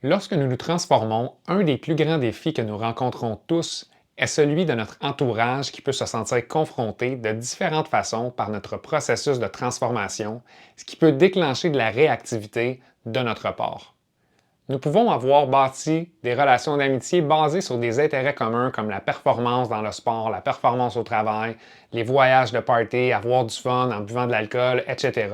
Lorsque nous nous transformons, un des plus grands défis que nous rencontrons tous est celui de notre entourage qui peut se sentir confronté de différentes façons par notre processus de transformation, ce qui peut déclencher de la réactivité de notre part. Nous pouvons avoir bâti des relations d'amitié basées sur des intérêts communs comme la performance dans le sport, la performance au travail, les voyages de party, avoir du fun en buvant de l'alcool, etc.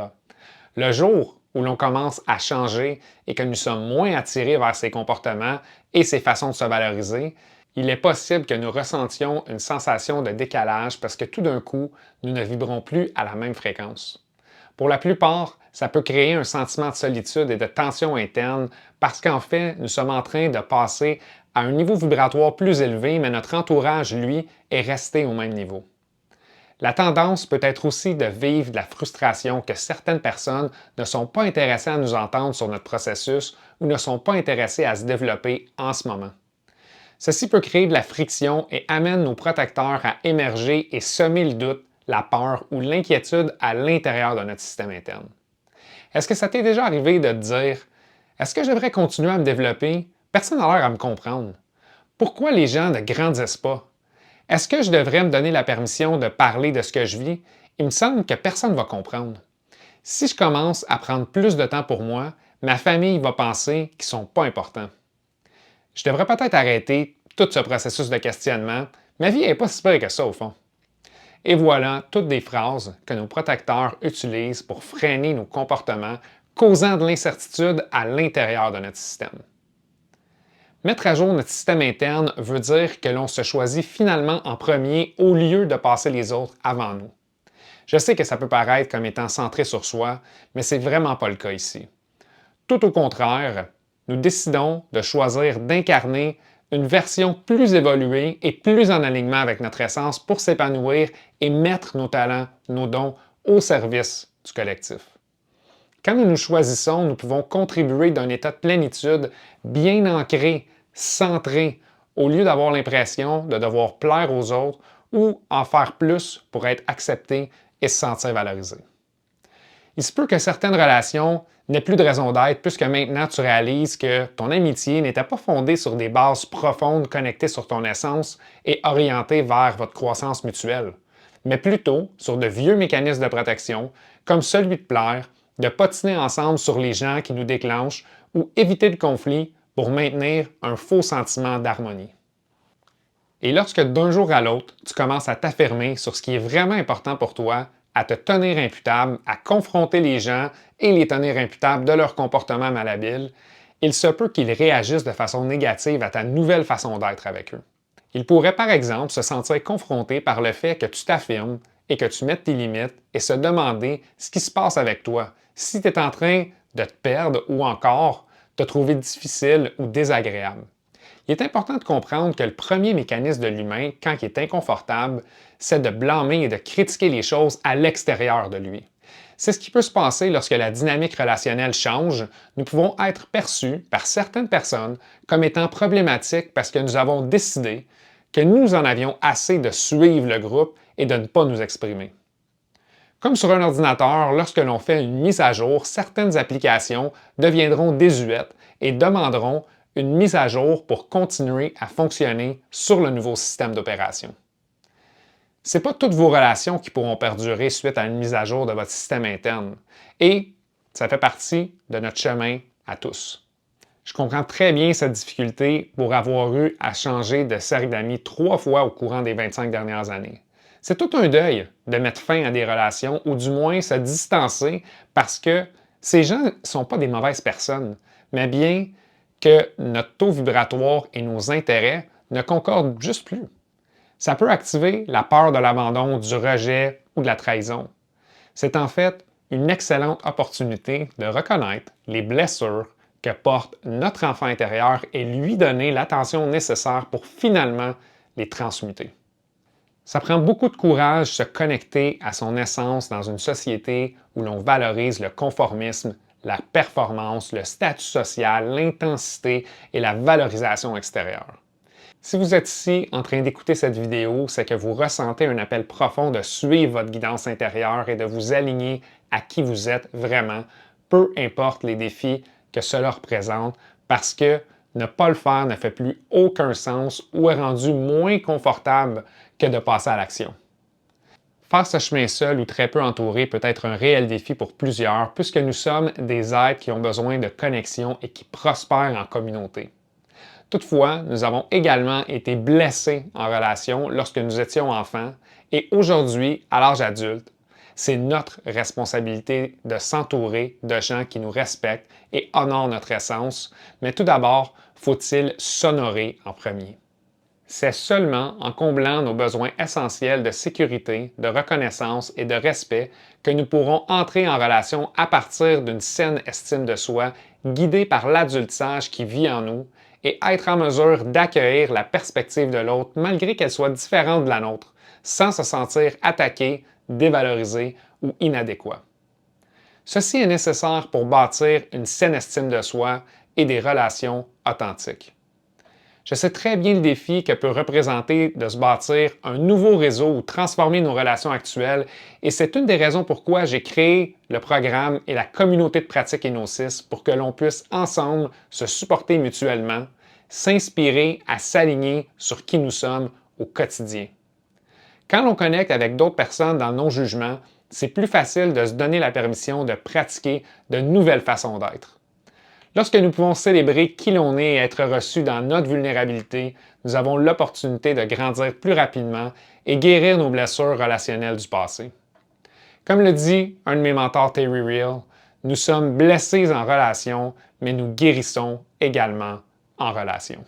Le jour où l'on commence à changer et que nous sommes moins attirés vers ces comportements et ces façons de se valoriser, il est possible que nous ressentions une sensation de décalage parce que tout d'un coup, nous ne vibrons plus à la même fréquence. Pour la plupart, ça peut créer un sentiment de solitude et de tension interne parce qu'en fait, nous sommes en train de passer à un niveau vibratoire plus élevé, mais notre entourage, lui, est resté au même niveau. La tendance peut être aussi de vivre de la frustration que certaines personnes ne sont pas intéressées à nous entendre sur notre processus ou ne sont pas intéressées à se développer en ce moment. Ceci peut créer de la friction et amène nos protecteurs à émerger et semer le doute, la peur ou l'inquiétude à l'intérieur de notre système interne. Est-ce que ça t'est déjà arrivé de te dire: est-ce que je devrais continuer à me développer? Personne n'a l'air à me comprendre. Pourquoi les gens ne grandissent pas? Est-ce que je devrais me donner la permission de parler de ce que je vis? Il me semble que personne ne va comprendre. Si je commence à prendre plus de temps pour moi, ma famille va penser qu'ils ne sont pas importants. Je devrais peut-être arrêter tout ce processus de questionnement. Ma vie n'est pas si pire que ça au fond. Et voilà toutes des phrases que nos protecteurs utilisent pour freiner nos comportements, causant de l'incertitude à l'intérieur de notre système. Mettre à jour notre système interne veut dire que l'on se choisit finalement en premier au lieu de passer les autres avant nous. Je sais que ça peut paraître comme étant centré sur soi, mais c'est vraiment pas le cas ici. Tout au contraire, nous décidons de choisir d'incarner une version plus évoluée et plus en alignement avec notre essence pour s'épanouir et mettre nos talents, nos dons au service du collectif. Quand nous nous choisissons, nous pouvons contribuer d'un état de plénitude bien ancré, centré, au lieu d'avoir l'impression de devoir plaire aux autres ou en faire plus pour être accepté et se sentir valorisé. Il se peut que certaines relations n'aient plus de raison d'être puisque maintenant tu réalises que ton amitié n'était pas fondée sur des bases profondes connectées sur ton essence et orientées vers votre croissance mutuelle, mais plutôt sur de vieux mécanismes de protection comme celui de plaire, de potiner ensemble sur les gens qui nous déclenchent ou éviter le conflit pour maintenir un faux sentiment d'harmonie. Et lorsque d'un jour à l'autre, tu commences à t'affirmer sur ce qui est vraiment important pour toi, à te tenir imputable, à confronter les gens et les tenir imputables de leur comportement malhabile, il se peut qu'ils réagissent de façon négative à ta nouvelle façon d'être avec eux. Ils pourraient par exemple se sentir confrontés par le fait que tu t'affirmes et que tu mettes tes limites et se demander ce qui se passe avec toi, si tu es en train de te perdre ou encore te trouver difficile ou désagréable. Il est important de comprendre que le premier mécanisme de l'humain, quand il est inconfortable, c'est de blâmer et de critiquer les choses à l'extérieur de lui. C'est ce qui peut se passer lorsque la dynamique relationnelle change. Nous pouvons être perçus par certaines personnes comme étant problématiques parce que nous avons décidé que nous en avions assez de suivre le groupe et de ne pas nous exprimer. Comme sur un ordinateur, lorsque l'on fait une mise à jour, certaines applications deviendront désuètes et demanderont une mise à jour pour continuer à fonctionner sur le nouveau système d'opération. Ce n'est pas toutes vos relations qui pourront perdurer suite à une mise à jour de votre système interne. Et ça fait partie de notre chemin à tous. Je comprends très bien cette difficulté pour avoir eu à changer de cercle d'amis 3 fois au courant des 25 dernières années. C'est tout un deuil de mettre fin à des relations ou du moins se distancer parce que ces gens ne sont pas des mauvaises personnes, mais bien que notre taux vibratoire et nos intérêts ne concordent juste plus. Ça peut activer la peur de l'abandon, du rejet ou de la trahison. C'est en fait une excellente opportunité de reconnaître les blessures que porte notre enfant intérieur et lui donner l'attention nécessaire pour finalement les transmuter. Ça prend beaucoup de courage de se connecter à son essence dans une société où l'on valorise le conformisme, la performance, le statut social, l'intensité et la valorisation extérieure. Si vous êtes ici en train d'écouter cette vidéo, c'est que vous ressentez un appel profond de suivre votre guidance intérieure et de vous aligner à qui vous êtes vraiment, peu importe les défis que cela représente, parce que ne pas le faire ne fait plus aucun sens ou est rendu moins confortable que de passer à l'action. Faire ce chemin seul ou très peu entouré peut être un réel défi pour plusieurs puisque nous sommes des êtres qui ont besoin de connexion et qui prospèrent en communauté. Toutefois, nous avons également été blessés en relation lorsque nous étions enfants et aujourd'hui, à l'âge adulte, c'est notre responsabilité de s'entourer de gens qui nous respectent et honorent notre essence, mais tout d'abord, faut-il s'honorer en premier. C'est seulement en comblant nos besoins essentiels de sécurité, de reconnaissance et de respect que nous pourrons entrer en relation à partir d'une saine estime de soi, guidée par l'adulte sage qui vit en nous, et être en mesure d'accueillir la perspective de l'autre malgré qu'elle soit différente de la nôtre, sans se sentir attaqué, dévalorisé ou inadéquat. Ceci est nécessaire pour bâtir une saine estime de soi et des relations authentiques. Je sais très bien le défi que peut représenter de se bâtir un nouveau réseau ou transformer nos relations actuelles et c'est une des raisons pourquoi j'ai créé le programme et la communauté de pratique Enosis pour que l'on puisse ensemble se supporter mutuellement, s'inspirer à s'aligner sur qui nous sommes au quotidien. Quand l'on connecte avec d'autres personnes dans nos jugements, c'est plus facile de se donner la permission de pratiquer de nouvelles façons d'être. Lorsque nous pouvons célébrer qui l'on est et être reçus dans notre vulnérabilité, nous avons l'opportunité de grandir plus rapidement et guérir nos blessures relationnelles du passé. Comme le dit un de mes mentors, Terry Real, nous sommes blessés en relation, mais nous guérissons également en relation.